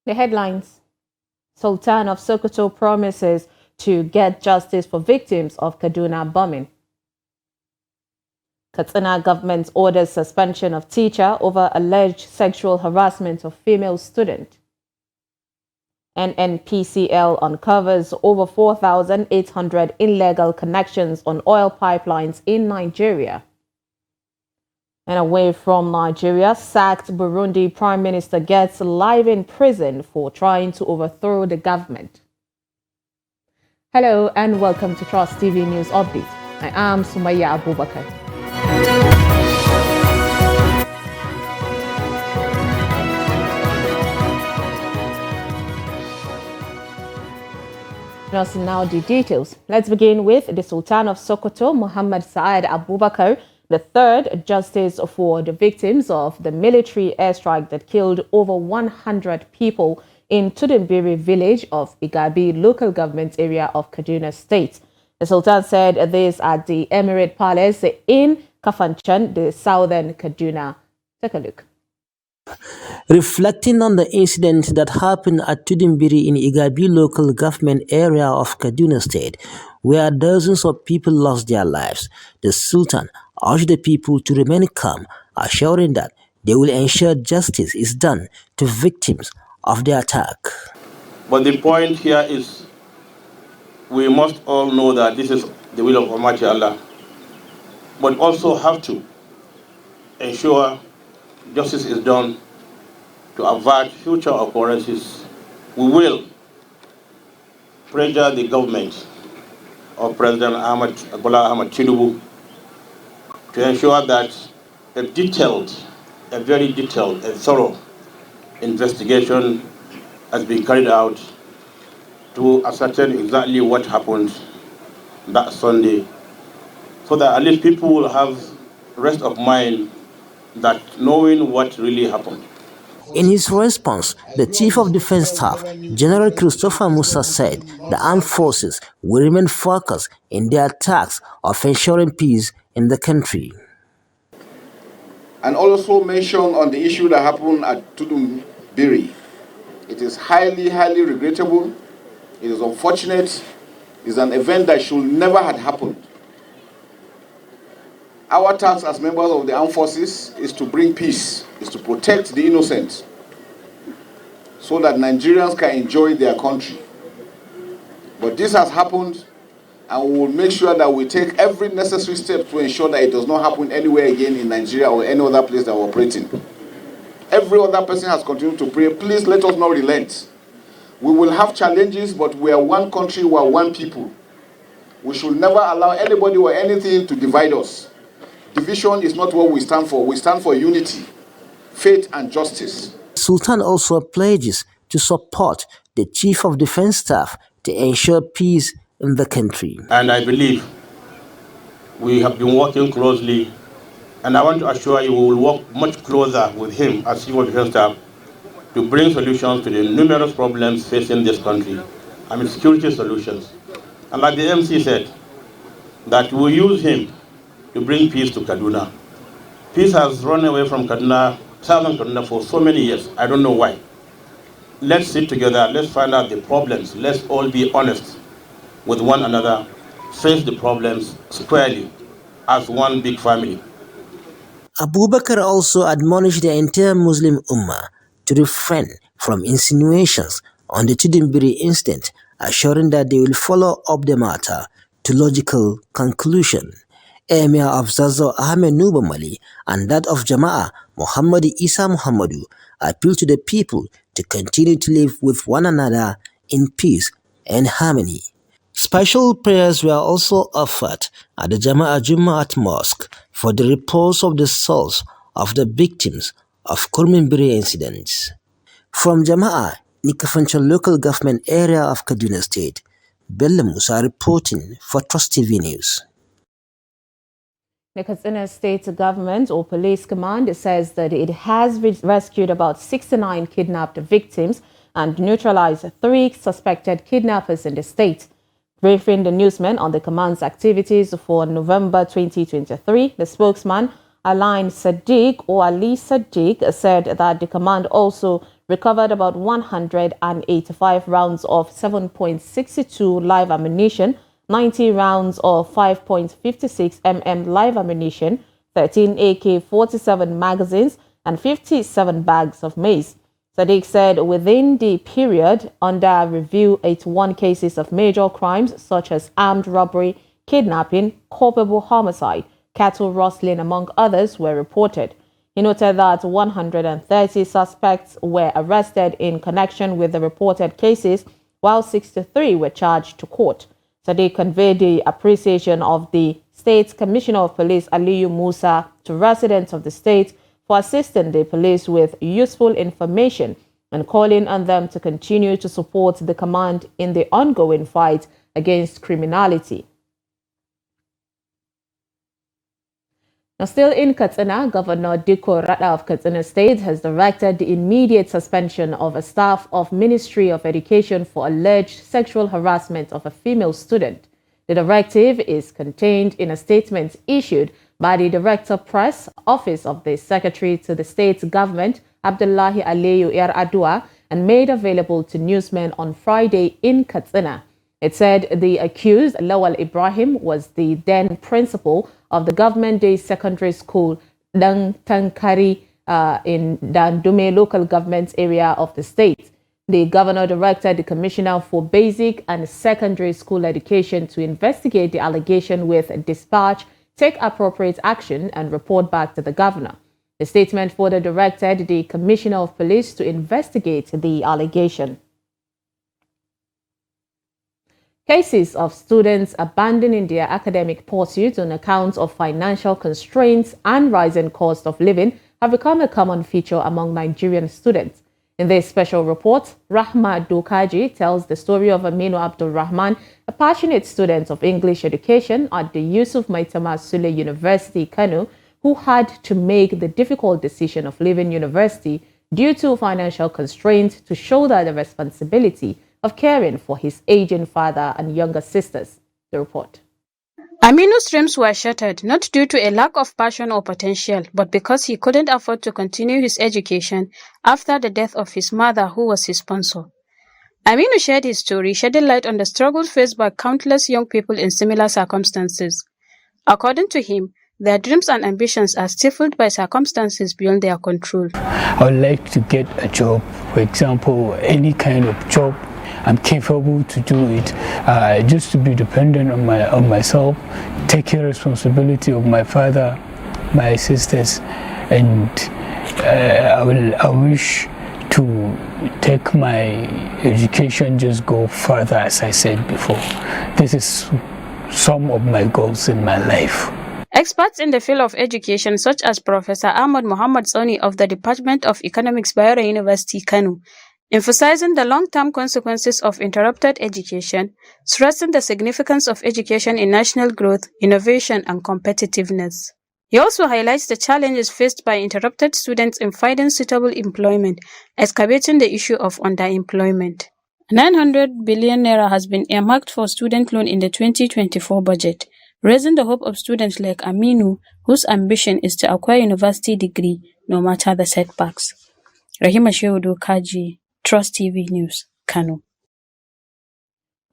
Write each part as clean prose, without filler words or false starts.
The headlines: Sultan of Sokoto promises to get justice for victims of Kaduna bombing. Katsina government orders suspension of teacher over alleged sexual harassment of female student. NNPCL uncovers over 4,800 illegal connections on oil pipelines in Nigeria. And away from Nigeria, sacked Burundi Prime Minister gets life in prison for trying to overthrow the government. Hello and welcome to Trust TV News Update. I am Sumaya Abubakar. Now the details. Let's begin with the Sultan of Sokoto, Muhammad Saad Abubakar, the third justice for the victims of the military airstrike that killed over 100 people in Tudunbiri village of Igabi local government area of Kaduna State. The Sultan said this at the Emirate Palace in Kafanchan, the southern Kaduna. Take a look. Reflecting on the incident that happened at Tudunbiri in Igabi local government area of Kaduna State, where dozens of people lost their lives, the Sultan urged the people to remain calm, assuring that they will ensure justice is done to victims of the attack. But the point here is we must all know that this is the will of Almighty Allah, but also have to ensure justice is done to avert future occurrences. We will pressure the government of President Bola Ahmed Tinubu to ensure that a very detailed and thorough investigation has been carried out to ascertain exactly what happened that Sunday, so that at least people will have rest of mind that knowing what really happened. In his response, the Chief of Defense Staff, General Christopher Musa, said the armed forces will remain focused in their tasks of ensuring peace in the country. And also mention on the issue that happened at Tudunbiri. It is highly, highly regrettable. It is unfortunate. It is an event that should never have happened. Our task as members of the armed forces is to bring peace, is to protect the innocent, so that Nigerians can enjoy their country. But this has happened, and we will make sure that we take every necessary step to ensure that it does not happen anywhere again in Nigeria or any other place that we're operating. Every other person has continued to pray. Please let us not relent. We will have challenges, but we are one country, we are one people. We should never allow anybody or anything to divide us. Division is not what we stand for. We stand for unity, faith, and justice. Sultan also pledges to support the Chief of Defense Staff to ensure peace in the country. And I believe we have been working closely, and I want to assure you we will work much closer with him as Chief of Defense Staff to bring solutions to the numerous problems facing this country. I mean, security solutions. And like the MC said, that we use him to bring peace to Kaduna. Peace has run away from Kaduna, southern Kaduna, for so many years. I don't know why. Let's sit together, let's find out the problems. Let's all be honest with one another, face the problems squarely as one big family. Abubakar also admonished the entire Muslim Ummah to refrain from insinuations on the Tudunbiri incident, assuring that they will follow up the matter to logical conclusion. Emir of Zazzau Ahmed Nuba Mali and that of Jama'ah Muhammad Isa Muhammadu appeal to the people to continue to live with one another in peace and harmony. Special prayers were also offered at the Jama'ah Jumma'at Mosque for the repose of the souls of the victims of Kurmimbiri incidents. From Jama'ah, Nikafancha local government area of Kaduna State, Bello Musa reporting for Trust TV News. The Katsina State Government or Police Command says that it has rescued about 69 kidnapped victims and neutralized 3 suspected kidnappers in the state. Briefing the newsmen on the command's activities for November 2023, the spokesman, Ali Sadiq, said that the command also recovered about 185 rounds of 7.62 live ammunition, 90 rounds of 5.56 mm live ammunition, 13 AK-47 magazines, and 57 bags of maize. Sadiq said within the period under review, 81 cases of major crimes such as armed robbery, kidnapping, culpable homicide, cattle rustling, among others, were reported. He noted that 130 suspects were arrested in connection with the reported cases, while 63 were charged to court. Sadiq conveyed the appreciation of the State Commissioner of Police Aliyu Musa to residents of the state for assisting the police with useful information and calling on them to continue to support the command in the ongoing fight against criminality. Now, still in Katsina, Governor Dikko Rada of Katsina State has directed the immediate suspension of a staff of Ministry of Education for alleged sexual harassment of a female student. The directive is contained in a statement issued by the Director Press Office of the Secretary to the State Government, Abdullahi Aliyu Yar'Adua, and made available to newsmen on Friday in Katsina. It said the accused, Lawal Ibrahim, was the then principal of the Government Day Secondary School, Dang Tankari, in Dandume local government area of the state. The governor directed the Commissioner for Basic and Secondary School Education to investigate the allegation with dispatch, take appropriate action, and report back to the governor. The statement further directed the Commissioner of Police to investigate the allegation. Cases of students abandoning their academic pursuits on account of financial constraints and rising cost of living have become a common feature among Nigerian students. In this special report, Rahma Dokaji tells the story of Aminu Abdul Rahman, a passionate student of English education at the Yusuf Maitama Sule University, Kano, who had to make the difficult decision of leaving university due to financial constraints to shoulder the responsibility of caring for his aging father and younger sisters. The report. Aminu's dreams were shattered not due to a lack of passion or potential, but because he couldn't afford to continue his education after the death of his mother, who was his sponsor. Aminu shared his story, shedding light on the struggles faced by countless young people in similar circumstances. According to him, their dreams and ambitions are stifled by circumstances beyond their control. I would like to get a job, for example, any kind of job. I'm capable to do it, just to be dependent on myself, take care responsibility of my father, my sisters, and I wish to take my education, just go further, as I said before. This is some of my goals in my life. Experts in the field of education, such as Professor Ahmad Muhammad Soni of the Department of Economics, Bayero University, Kano, emphasizing the long-term consequences of interrupted education, stressing the significance of education in national growth, innovation, and competitiveness. He also highlights the challenges faced by interrupted students in finding suitable employment, excavating the issue of underemployment. 900 billion naira has been earmarked for student loan in the 2024 budget, raising the hope of students like Aminu, whose ambition is to acquire a university degree no matter the setbacks. Rahima Shehudu Kaji, Trust TV News, Kano.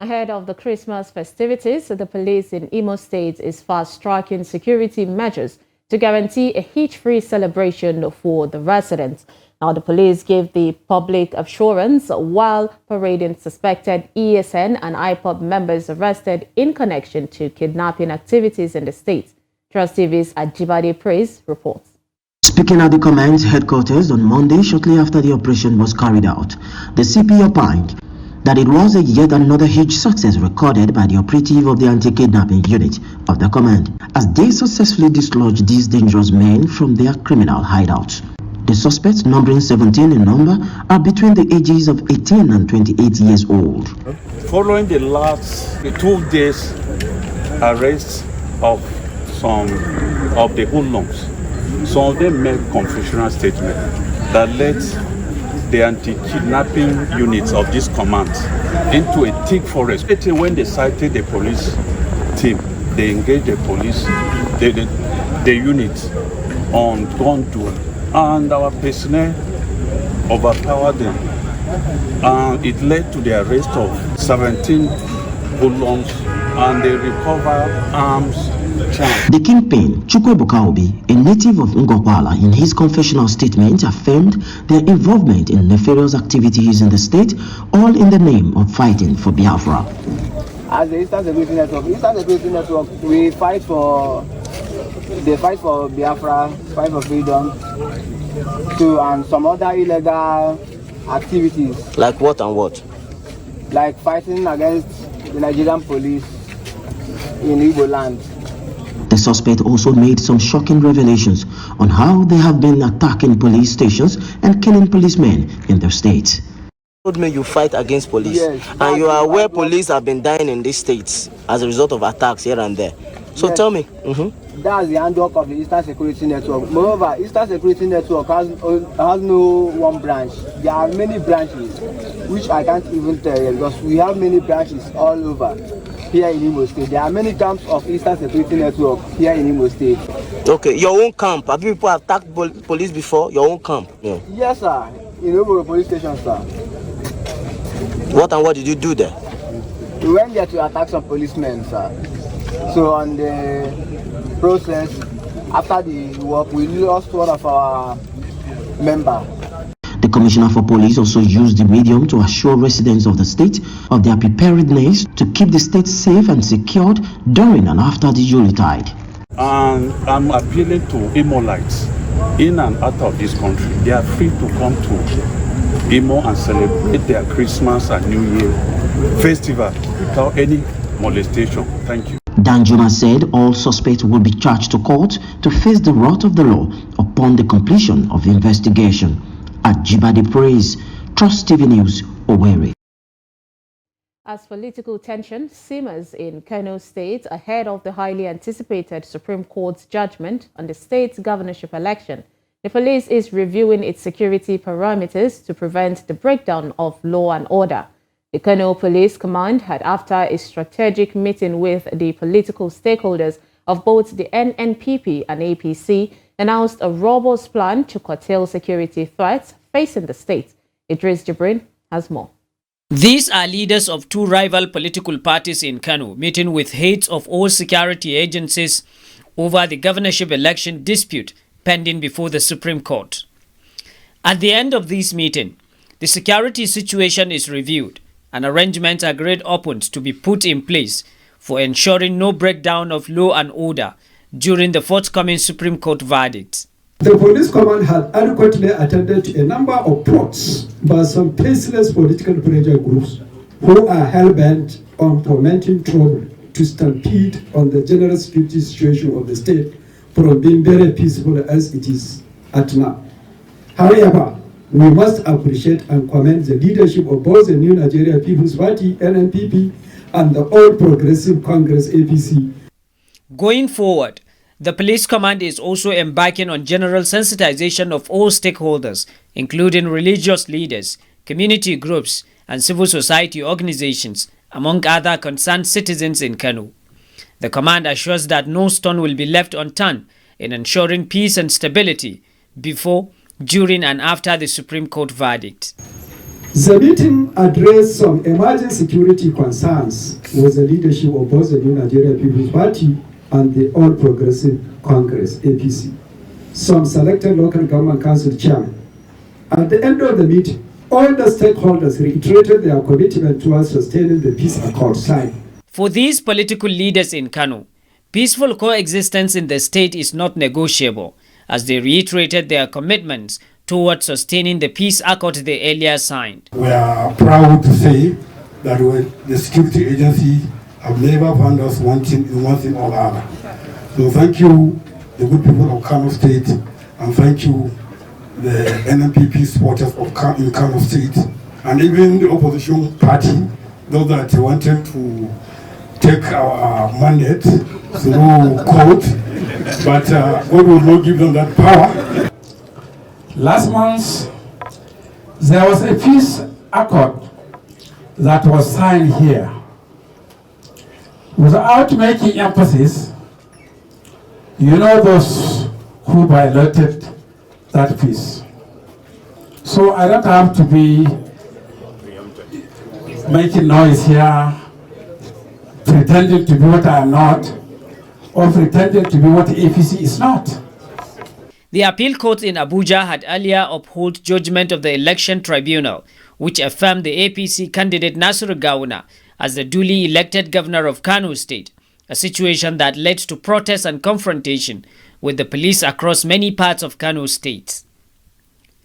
Ahead of the Christmas festivities, the police in Imo State is fast-tracking security measures to guarantee a hitch-free celebration for the residents. Now, the police gave the public assurance while parading suspected ESN and IPOB members arrested in connection to kidnapping activities in the state. Trust TV's Ajibade Praise reports. Speaking at the command's headquarters on Monday, shortly after the operation was carried out, the CP opined that it was yet another huge success recorded by the operative of the anti-kidnapping unit of the command, as they successfully dislodged these dangerous men from their criminal hideouts. The suspects, numbering 17 in number, are between the ages of 18 and 28 years old. Following the last 2 days arrest of some of the hoodlums, some of them made confessional statements that led the anti-kidnapping units of this command into a thick forest. When they sighted the police team, they engaged the police, the unit on gun duel, and our personnel overpowered them. It led to the arrest of 17 hoodlums, and they recovered arms. The kingpin, Chukwuebuka Obi, a native of Ngopala, in his confessional statement affirmed their involvement in nefarious activities in the state, all in the name of fighting for Biafra. As the Eastern Security Network, we fight for Biafra, fight for freedom, and some other illegal activities. Like what and what? Like fighting against the Nigerian police in Igbo land. The suspect also made some shocking revelations on how they have been attacking police stations and killing policemen in their state. You told me you fight against police, yes, and you are aware police have been dying in these states as a result of attacks here and there. So yes. Tell me. That's the handwork of the Eastern Security Network. Moreover, Eastern Security Network has no one branch. There are many branches, which I can't even tell you because we have many branches all over here in Imo State. There are many camps of Eastern Security Network here in Imo State. Okay, your own camp. Have you people attacked police before? Your own camp? Yeah. Yes, sir. In Oboro police station, sir. What and what did you do there? We went there to attack some policemen, sir. So on the process, after the work, we lost one of our members. The Commissioner for Police also used the medium to assure residents of the state of their preparedness to keep the state safe and secured during and after the Yuletide. And I'm appealing to Imolites in and out of this country. They are free to come to Imo and celebrate their Christmas and New Year festival without any molestation. Thank you. Danjuma said all suspects will be charged to court to face the wrath of the law upon the completion of the investigation. At Jibadi Praise, Trust TV News, Owerri. As political tension simmers in Kano State ahead of the highly anticipated Supreme Court's judgment on the state's governorship election, the police is reviewing its security parameters to prevent the breakdown of law and order. The Kano Police Command had, after a strategic meeting with the political stakeholders of both the NNPP and APC, announced a robust plan to curtail security threats facing the state. Idris Jibrin has more. These are leaders of two rival political parties in Kano meeting with heads of all security agencies over the governorship election dispute pending before the Supreme Court. At the end of this meeting, the security situation is reviewed and arrangements are agreed upon to be put in place for ensuring no breakdown of law and order during the forthcoming Supreme Court verdict. The police command had adequately attended to a number of plots by some faceless political pressure groups who are hell-bent on fomenting trouble to stampede on the general security situation of the state from being very peaceful as it is at now. However, we must appreciate and commend the leadership of both the New Nigeria People's Party, NNPP, and the All Progressive Congress, APC. Going forward, the police command is also embarking on general sensitization of all stakeholders, including religious leaders, community groups, and civil society organizations, among other concerned citizens in Kano. The command assures that no stone will be left unturned in ensuring peace and stability before, during, and after the Supreme Court verdict. The meeting addressed some emerging security concerns with the leadership of both the New Nigeria People's Party and the All Progressive Congress, APC. Some selected local government council chairmen. At the end of the meeting, all the stakeholders reiterated their commitment towards sustaining the peace accord signed. For these political leaders in Kano, peaceful coexistence in the state is not negotiable, as they reiterated their commitments towards sustaining the peace accord they earlier signed. We are proud to say that the security agency have never found us wanting in one thing or other. So thank you, the good people of Kano State, and thank you, the NNPP supporters of in Kano State, and even the opposition party, those that wanted to take our mandate through court, but God will not give them that power. Last month, there was a peace accord that was signed here. Without making emphasis, you know those who violated that peace. So I don't have to be making noise here, pretending to be what I am not, or pretending to be what APC is not. The appeal court in Abuja had earlier upheld judgment of the election tribunal, which affirmed the APC candidate Nasiru Gawuna as the duly elected governor of Kano State, a situation that led to protests and confrontation with the police across many parts of Kano State.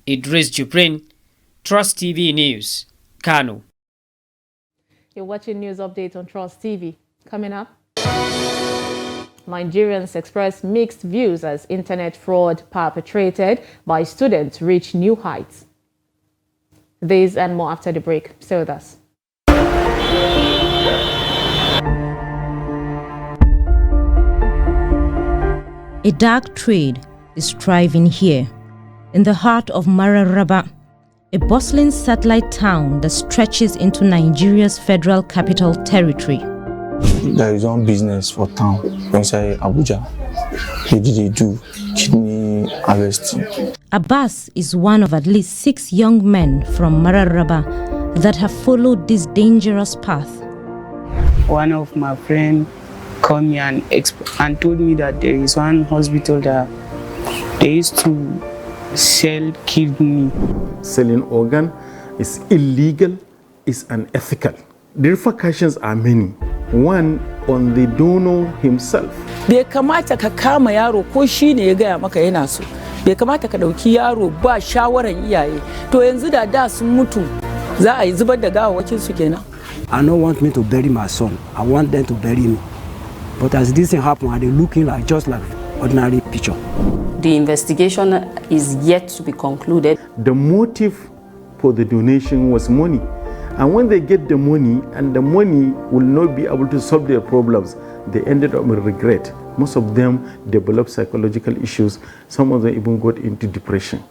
Idris Jubrin, Trust TV News, Kano. You're watching News Update on Trust TV. Coming up, Nigerians express mixed views as internet fraud perpetrated by students reach new heights. These and more after the break. Stay with us. A dark trade is thriving here, in the heart of Mararaba, a bustling satellite town that stretches into Nigeria's federal capital territory. There is one business for town inside Abuja. They do kidney harvesting. Abbas is one of at least 6 young men from Mararaba that have followed this dangerous path. One of my friends called me and told me that there is one hospital that they used to sell kidney. Selling organ is illegal, is unethical. The repercussions are many. One on the donor himself. Bai kamata ka kama yaro ko shi ne ya gaya maka yana so. Bai kamata ka dauki yaro ba shawaran iyaye. To yanzu da sun mutu za a yi zubar da gawawakin su kenan. I don't want me to bury my son. I want them to bury me. But as this thing happened, they're looking like just like ordinary picture. The investigation is yet to be concluded. The motive for the donation was money. And when they get the money, and the money will not be able to solve their problems, they ended up with regret. Most of them developed psychological issues. Some of them even got into depression.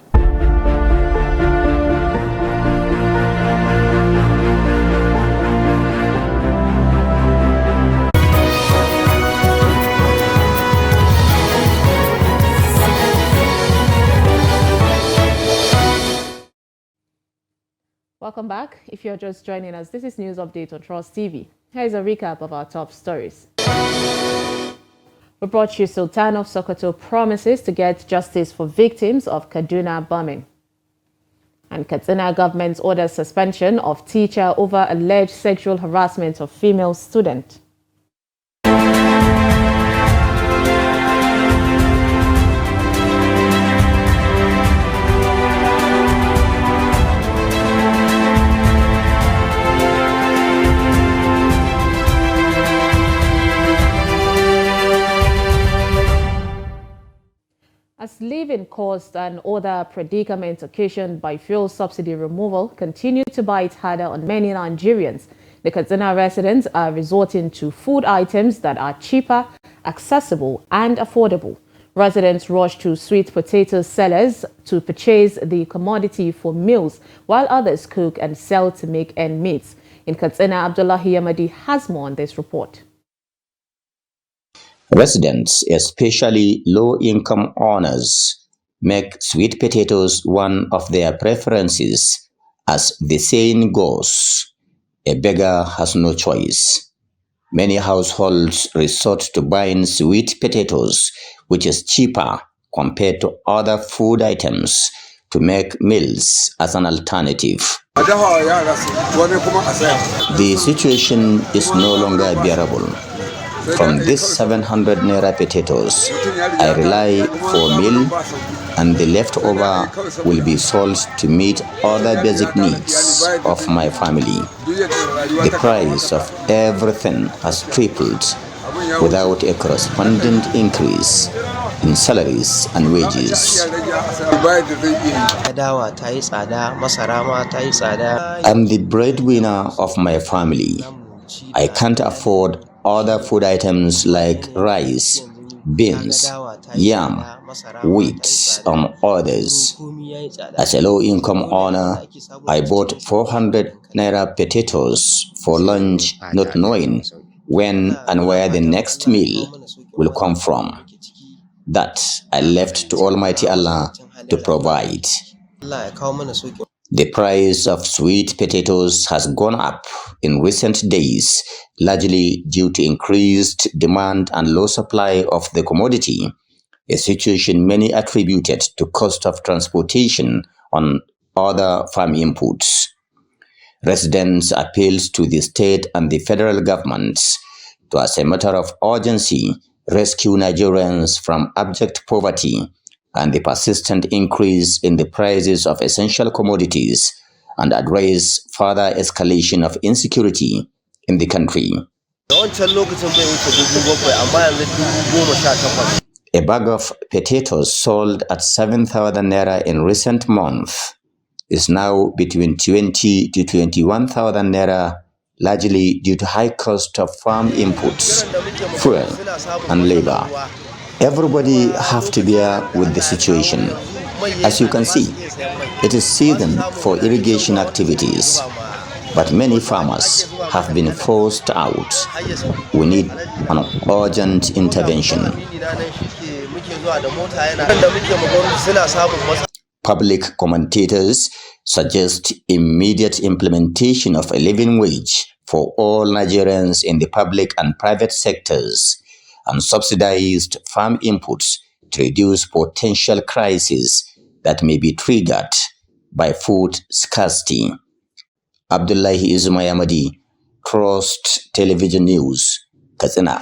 Welcome back. If you're just joining us, this is News Update on Trust TV. Here's a recap of our top stories. We brought you Sultan of Sokoto promises to get justice for victims of Kaduna bombing. And Katsina government orders suspension of teacher over alleged sexual harassment of female student. As living costs and other predicaments occasioned by fuel subsidy removal continue to bite harder on many Nigerians, the Katsina residents are resorting to food items that are cheaper, accessible and affordable. Residents rush to sweet potato sellers to purchase the commodity for meals, while others cook and sell to make ends meet. In Katsina, Abdullahi Yamadi has more on this report. Residents, especially low-income earners, make sweet potatoes one of their preferences. As the saying goes, a beggar has no choice. Many households resort to buying sweet potatoes, which is cheaper compared to other food items, to make meals as an alternative. The situation is no longer bearable. From these 700 naira potatoes, I rely for meal, and the leftover will be sold to meet other basic needs of my family. The price of everything has tripled without a corresponding increase in salaries and wages. I'm the breadwinner of my family. I can't afford other food items like rice, beans, yam, wheat, and others. As a low-income earner, I bought 400 naira potatoes for lunch, not knowing when and where the next meal will come from. That I left to Almighty Allah to provide. The price of sweet potatoes has gone up in recent days, largely due to increased demand and low supply of the commodity, a situation many attributed to cost of transportation on other farm inputs. Residents appealed to the state and the federal governments to, as a matter of urgency, rescue Nigerians from abject poverty and the persistent increase in the prices of essential commodities, and address further escalation of insecurity in the country. A bag of potatoes sold at 7,000 naira in recent months is now between 20 to 21,000 naira, largely due to high cost of farm inputs, fuel, and labor. Everybody have to bear with the situation. As you can see, it is season for irrigation activities, but many farmers have been forced out. We need an urgent intervention. Public commentators suggest immediate implementation of a living wage for all Nigerians in the public and private sectors, and subsidized farm inputs to reduce potential crises that may be triggered by food scarcity. Abdullahi Izumayamadi, Trust Television News, Katsina.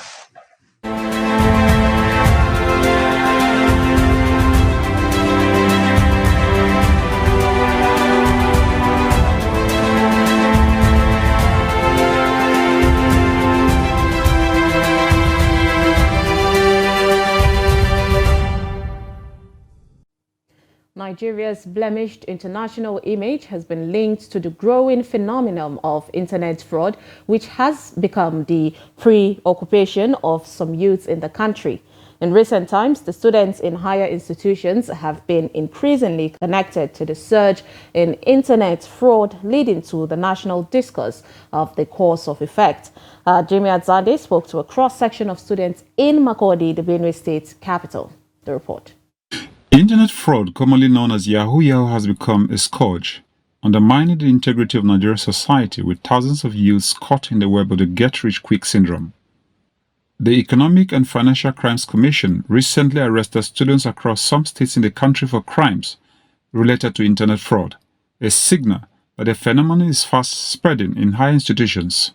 Nigeria's blemished international image has been linked to the growing phenomenon of internet fraud, which has become the preoccupation of some youths in the country. In recent times, the students in higher institutions have been increasingly connected to the surge in internet fraud, leading to the national discourse of the cause of effect. Jimmy Adzade spoke to a cross-section of students in Makurdi, the Benue State capital. The report. Internet fraud, commonly known as Yahoo Yahoo, has become a scourge, undermining the integrity of Nigerian society, with thousands of youths caught in the web of the get-rich-quick syndrome. The Economic and Financial Crimes Commission recently arrested students across some states in the country for crimes related to internet fraud, a signal that the phenomenon is fast spreading in higher institutions.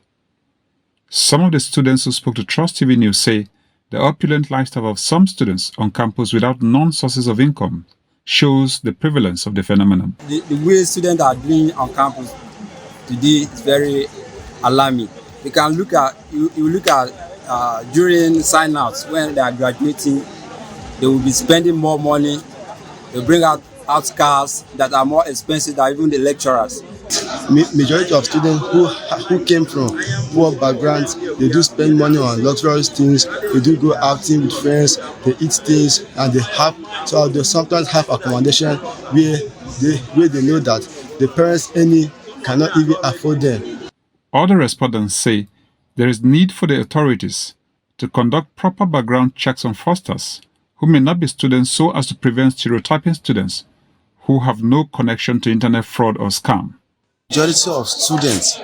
Some of the students who spoke to Trust TV News say the opulent lifestyle of some students on campus without known sources of income shows the prevalence of the phenomenon. The way students are doing on campus today is very alarming. You can look at during sign-outs when they are graduating, they will be spending more money. They bring out cars that are more expensive than even the lecturers. Majority of students who came from poor backgrounds, they do spend money on luxurious things. They do go outing with friends. They eat things, and they sometimes have accommodation where they know that the parents cannot even afford them. Other respondents say there is need for the authorities to conduct proper background checks on fraudsters who may not be students, so as to prevent stereotyping students who have no connection to internet fraud or scam. Majority of students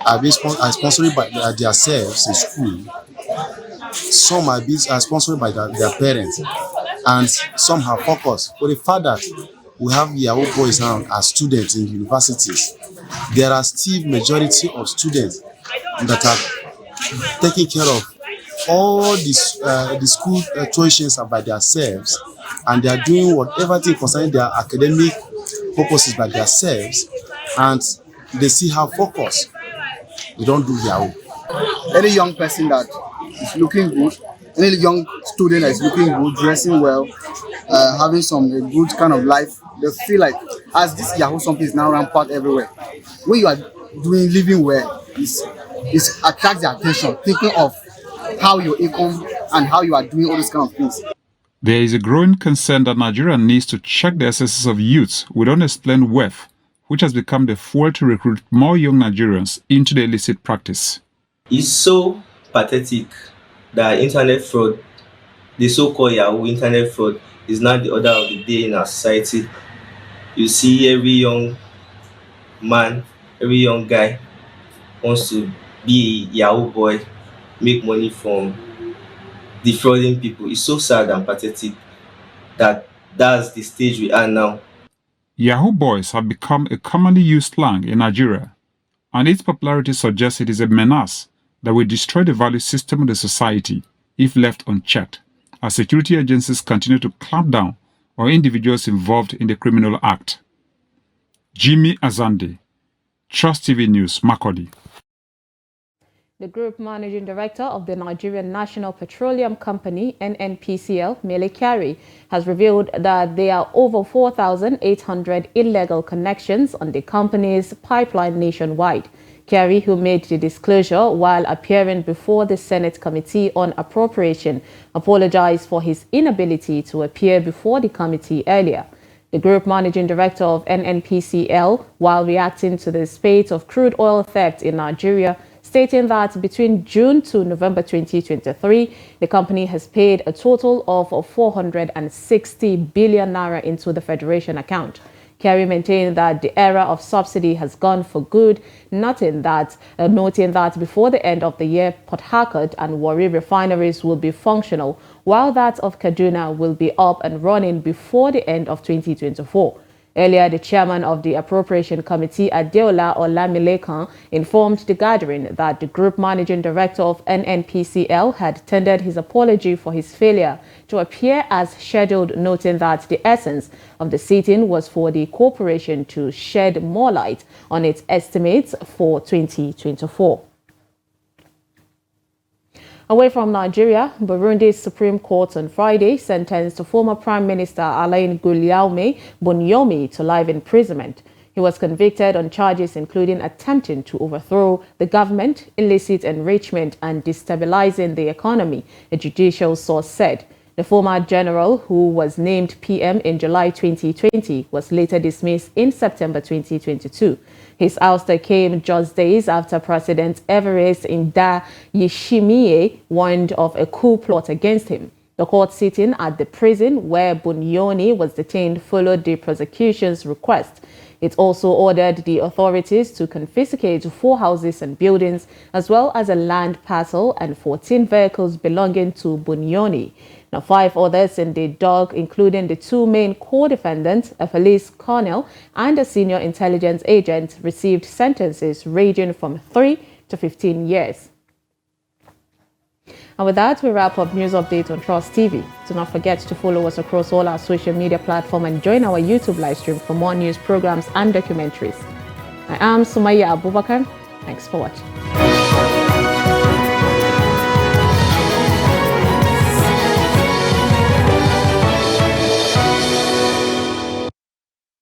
are sponsored by themselves in school. Some are sponsored by their parents, and some have focus. For the fact that we have Yahoo boys now as students in universities, there are still majority of students that are taking care of all the school tuitions by themselves, and they are doing whatever thing concerning their academic purposes by themselves, and they still have focus. They don't do Yahoo. Any young person that is looking good, any young student that is looking good, dressing well, having some good kind of life, they feel like, as this Yahoo something is now rampant everywhere, when you are living well, it attracts their attention, thinking of how your income and how you are doing all these kind of things. There is a growing concern that Nigeria needs to check the excesses of youths with unexplained wealth, which has become the fuel to recruit more young Nigerians into the illicit practice. It's so pathetic that internet fraud, the so-called Yahoo internet fraud, is now the order of the day in our society, you see every young man, every young guy wants to be a Yahoo boy, make money from defrauding people. It's so sad and pathetic that that's the stage we are now. Yahoo boys have become a commonly used slang in Nigeria, and its popularity suggests it is a menace that will destroy the value system of the society if left unchecked, as security agencies continue to clamp down on individuals involved in the criminal act. Jimmy Azande, Trust TV News, Makurdi. The Group Managing Director of the Nigerian National Petroleum Company, NNPCL, Mele Kyari, has revealed that there are over 4,800 illegal connections on the company's pipeline nationwide. Kyari, who made the disclosure while appearing before the Senate Committee on Appropriation, apologized for his inability to appear before the committee earlier. The Group Managing Director of NNPCL, while reacting to the spate of crude oil theft in Nigeria, stating that between June to November 2023, the company has paid a total of 460 billion naira into the Federation account. Kyari maintained that the era of subsidy has gone for good, noting that before the end of the year, Port Harcourt and Warri refineries will be functional, while that of Kaduna will be up and running before the end of 2024. Earlier, the chairman of the Appropriation Committee, Adeola Olamilekan, informed the gathering that the Group Managing Director of NNPCL had tendered his apology for his failure to appear as scheduled, noting that the essence of the sitting was for the corporation to shed more light on its estimates for 2024. Away from Nigeria, Burundi's Supreme Court on Friday sentenced former Prime Minister Alain Guillaume Bunyoni to life imprisonment. He was convicted on charges including attempting to overthrow the government, illicit enrichment, and destabilizing the economy, a judicial source said. The former general, who was named PM in July 2020, was later dismissed in September 2022. His ouster came just days after President Evariste Ndayishimiye warned of a coup plot against him. The court sitting at the prison where Bunyoni was detained followed the prosecution's request. It also ordered the authorities to confiscate 4 houses and buildings, as well as a land parcel and 14 vehicles belonging to Bunyoni. Now, 5 others in the dock, including the 2 main co-defendants, a police colonel and a senior intelligence agent, received sentences ranging from 3 to 15 years. And with that, we wrap up News Update on Trust TV. Do not forget to follow us across all our social media platforms and join our YouTube live stream for more news programs and documentaries. I am Sumaya Abubakar. Thanks for watching.